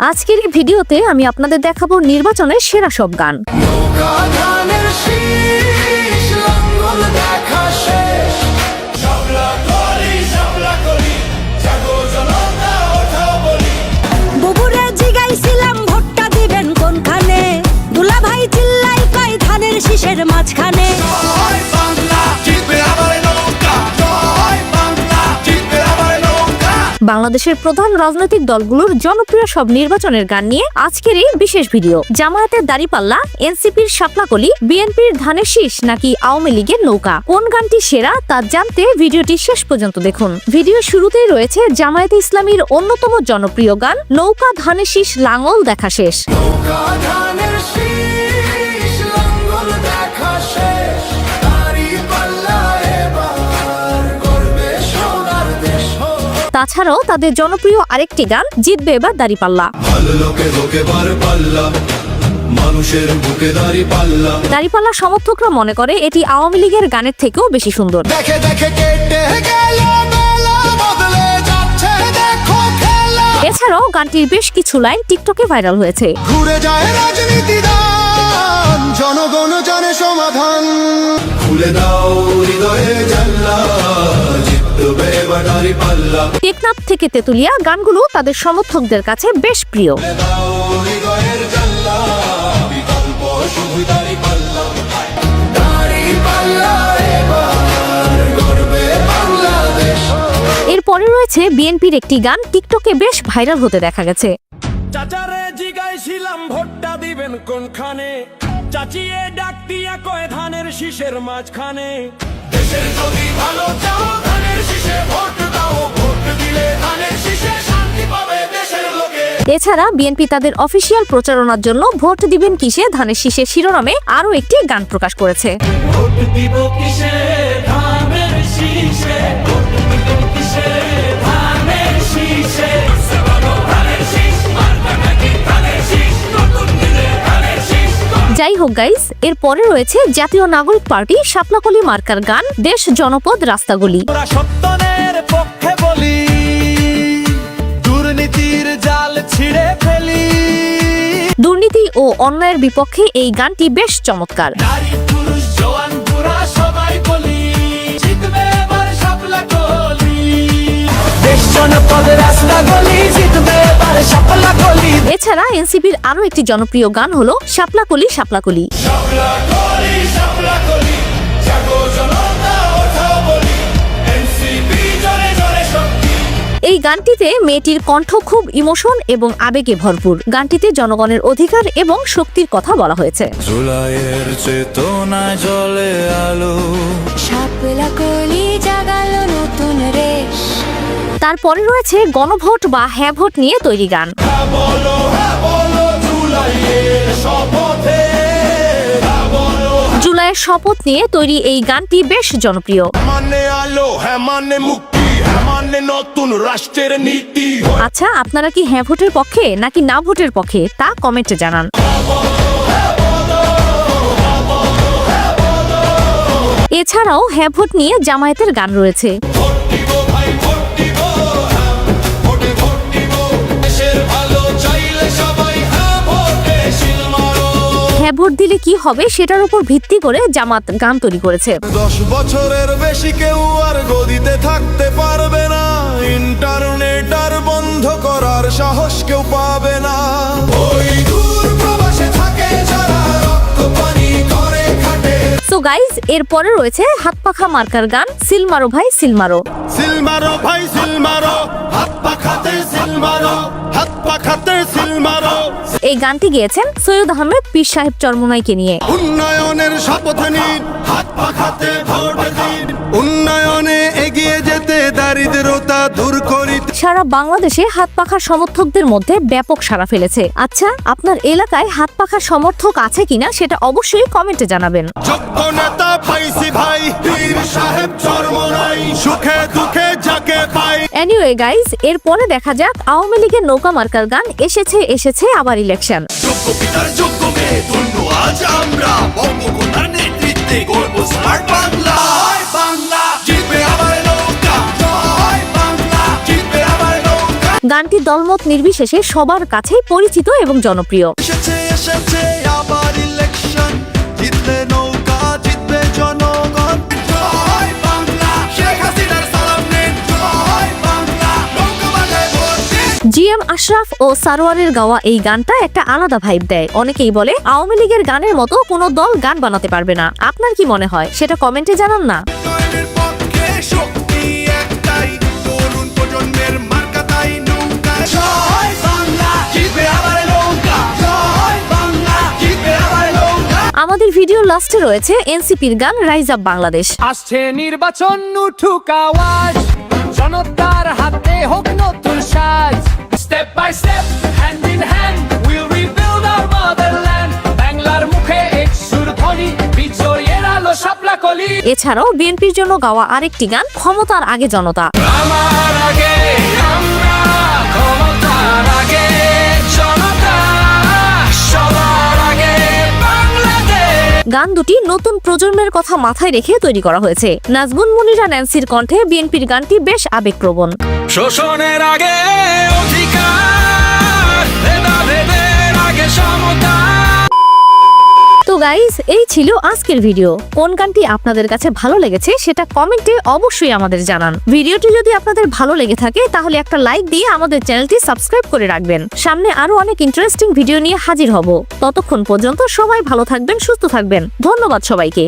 আজকের এই ভিডিওতে আমি আপনাদের দেখাবো নির্বাচনের সেরা সব গান। বগুড়া জিগাইছিলাম ভোটটা দিবেন কোনখানে, দুলা ভাই চিল্লাই কয় ধানের শীষের মাঝখানে। বাংলাদেশের প্রধান রাজনৈতিক দলগুলোর জনপ্রিয় সব নির্বাচনের গান নিয়ে আজকের এই বিশেষ ভিডিও। জামায়াতের দাড়িপাল্লা, এনসিপির শাপলাকলি, বিএনপির ধানের শীষ নাকি আওয়ামী লীগের নৌকা, কোন গানটি সেরা তা জানতে ভিডিওটি শেষ পর্যন্ত দেখুন। ভিডিও শুরুতেই রয়েছে জামায়াতে ইসলামীর অন্যতম জনপ্রিয় গান নৌকা ধানের শীষ লাঙ্গল দেখা শেষ। তাছাড়াও তাদের জনপ্রিয় আরেকটি গান জিতবে এবার দাড়িপাল্লা। দাড়িপাল্লা সমর্থকরা মনে করে এটি আওয়ামী লীগের গানের থেকেও বেশি সুন্দর। এছাড়াও গানটির বেশ কিছু লাইন টিকটকে ভাইরাল হয়েছে। ঘুরে যায় রাজনীতি দান, জনগণ জানে সমাধান, খুলে দাও হৃদয়ে জানলা, জিতবে এবার দাড়িপাল্লা। টেকনাফ থেকে তেতুলিয়া গানগুলো তাদের সমর্থকদের কাছে বেশ প্রিয়। এরপরে রয়েছে বিএনপির একটি গান টিকটকে বেশ ভাইরাল হতে দেখা গেছে। চাচারে জিগাইছিলাম ভোটটা দিবেন কোনখানে, চাচিয়ে ডাক দিয়া কয় ধানের শীষের মাঝখানে। দেশের যদি ভালো চাও ধানের শীষে ভোট দাও, ভোট দিলে ধানের শীষে শান্তি পাবে দেশের লোকে। এছাড়া বিএনপি তাদের অফিসিয়াল প্রচারণার জন্য ভোট দিবেন কিসে ধানের শীষের শিরোনামে আরো একটি গান প্রকাশ করেছে। ভোট দিব কিসে ধানের শীষে, ভোট দিব কিসে ধানের শীষে, যাই হোক গাইস, এরপরে রয়েছে জাতীয় নাগরিক পার্টি শাপলাকলি মার্কার গান দেশ জনপদ রাস্তাগুলি। আমরা সত্যনের পক্ষে বলি, দুর্নীতির জাল ছিঁড়ে ফেলি। দুর্নীতি ও অন্যায়ের বিপক্ষে এই গানটি বেশ চমৎকার। নারী পুরুষ জওয়ান বুড়া সবাই বলি, জিতবে এবার শাপলাকলি। দেশ জনপদ রাস্তাগুলি, জিতবে এবার শাপলাকলি। এছাড়া এনসিপির আরো একটি জনপ্রিয় গান হলো শাপলাকলি শাপলাকলি। শাপলাকলি শাপলাকলি, জাগো জনতা ওঠো বলি, এনসিপি জোরে জোরে শক্তি। এই গানটিতে মেয়েটির কণ্ঠ খুব ইমোশন এবং আবেগে ভরপুর। গানটিতে জনগণের অধিকার এবং শক্তির কথা বলা হয়েছে। জুলাইয়ের চেতনায় জ্বলে আলো, শাপলাকলি জাগালো নতুন রেশ। তারপরে রয়েছে গণভোট বা হ্যাঁ ভোট নিয়ে তৈরি গান। হ্যাঁ বলো জুলাইয়ের শপথে, হ্যাঁ বলো। জুলাইয়ের শপথ নিয়ে তৈরি এই গানটি বেশ জনপ্রিয়। মানে আলো, হ্যাঁ মানে মুক্তি, হ্যাঁ মানে নতুন রাষ্ট্রের নীতি। আচ্ছা, আপনারা কি হ্যাঁ ভোটের পক্ষে নাকি না ভোটের পক্ষে তা কমেন্টে জানান। এছাড়াও হ্যাঁ ভোট নিয়ে জামায়াতের গান রয়েছে। ভোট দিব ভাই ভোট দিব, হ্যাঁ ভোটে ভোট দিব, দেশের ভালো চাইলে সবাই হ্যাঁ ভোটে শিল মারো। হ্যাঁ ভোট দিলে কি হবে সেটার উপর ভিত্তি করে জামাত গান তৈরি করেছে। 10 বছরের বেশি কেউ আর গদিতে থাকতে পারবে না, ইন্টারনেট আর বন্ধ করার সাহস কেউ পাবে না। ওই দূর প্রবাসে থাকে যারা রক্ত পানি করে খাটে। সো গাইজ, এরপরে রয়েছে হাত পাখা মার্কার গান সিল মারো ভাই সিল মারো। সিল মারো ভাই সিল মারো, হাত পাখাতে সিল মারো, হাত পাখাতে সিল মারো। এই গানটি গেয়েছেন সৈয়দ আহমেদ পীর সাহেব চরমোনাইকে নিয়ে। উন্নয়নের শপথ নিন, হাত পাখাতে ভোট দিন, উন্নয়নে এগিয়ে যেতে দারিদ্রতা দূর করিতে। সারা বাংলাদেশে হাত পাখার সমর্থকদের মধ্যে ব্যাপক সাড়া ফেলেছে। আচ্ছা, আপনার এলাকায় হাত পাখার সমর্থক আছে কিনা সেটা অবশ্যই কমেন্টে জানাবেন। যোগ্য নেতা পাইছি ভাই, পীর সাহেব চরমোনাই, সুখে দুঃখে যাকে পাই। এনিওয়ে গাইজ, এরপরে দেখা যাক আওয়ামী লীগের নৌকা মার্কার গান এসেছে আবার ইলেকশন। যোগ্য পিতার যোগ্য মেয়ে ধন্য আজ আমরা, বঙ্গকন্যার নেতৃত্বে গর্ব স্মার্ট বাংলা। বাংলা জিতবে আবার নৌকা, জয় বাংলা জিতবে আবার নৌকা। গানটি দলমত নির্বিশেষে সবার কাছেই পরিচিত এবং জনপ্রিয়। এসেছে এসেছে আবার ইলেকশন, জিতলে নৌকা জিতবে জনগণ। জয় বাংলা, শেখ হাসিনার সালাম নিন। জয় বাংলা, নৌকা বাজায় ভোট দিন। জিএম আশরাফ ও সারোয়ারের গাওয়া এই গানটা একটা আলাদা ভাইব দেয়। অনেকেই বলে আওয়ামী লীগের গানের মতো কোনো দল গান বানাতে পারবে না। আপনার কি মনে হয় সেটা কমেন্টে জানান না। উন্নয়নের পক্ষে শক্তি একটাই, তরুণ প্রজন্মের মার্কা তাই নৌকা। জয় বাংলা, জিতবে আবার নৌকা। জয় বাংলা, জিতবে আবার নৌকা। আমাদের ভিডিও লাস্টে রয়েছে এনসিপির গান রাইজ আপ বাংলাদেশ। আসছে নির্বাচন, উঠুক আওয়াজ, জনতার হাতে হোক নতুন সাজ। Step by step, hand in hand, will rebuild our motherland. বাংলার মুখে এক সুর ধ্বনি, বিজয়ের আলো শাপলা কলি। এছাড়াও বিএনপির জন্য গাওয়া আরেকটি গান ক্ষমতার আগে জনতা। আমার আগে আমরা, ক্ষমতার আগে জনতা, সবার আগে বাংলাদেশ। গান দুটি নতুন প্রজন্মের কথা মাথায় রেখে তৈরি করা হয়েছে। নাজমুন মুনিরা ন্যান্সির কণ্ঠে বিএনপির গানটি বেশ আবেগপ্রবণ। শোষণের আগে অধিকার, ভেদাভেদের আগে সমতা। তো গাইস, এই ছিল আজকের ভিডিও। কোন গানটি আপনাদের কাছে ভালো লেগেছে সেটা কমেন্টে অবশ্যই আমাদের জানান। ভিডিওটি যদি আপনাদের ভালো লেগে থাকে তাহলে একটা লাইক দিয়ে আমাদের চ্যানেলটি সাবস্ক্রাইব করে রাখবেন। সামনে আরো অনেক ইন্টারেস্টিং ভিডিও নিয়ে হাজির হব। ততক্ষণ পর্যন্ত সবাই ভালো থাকবেন, সুস্থ থাকবেন। ধন্যবাদ সবাইকে।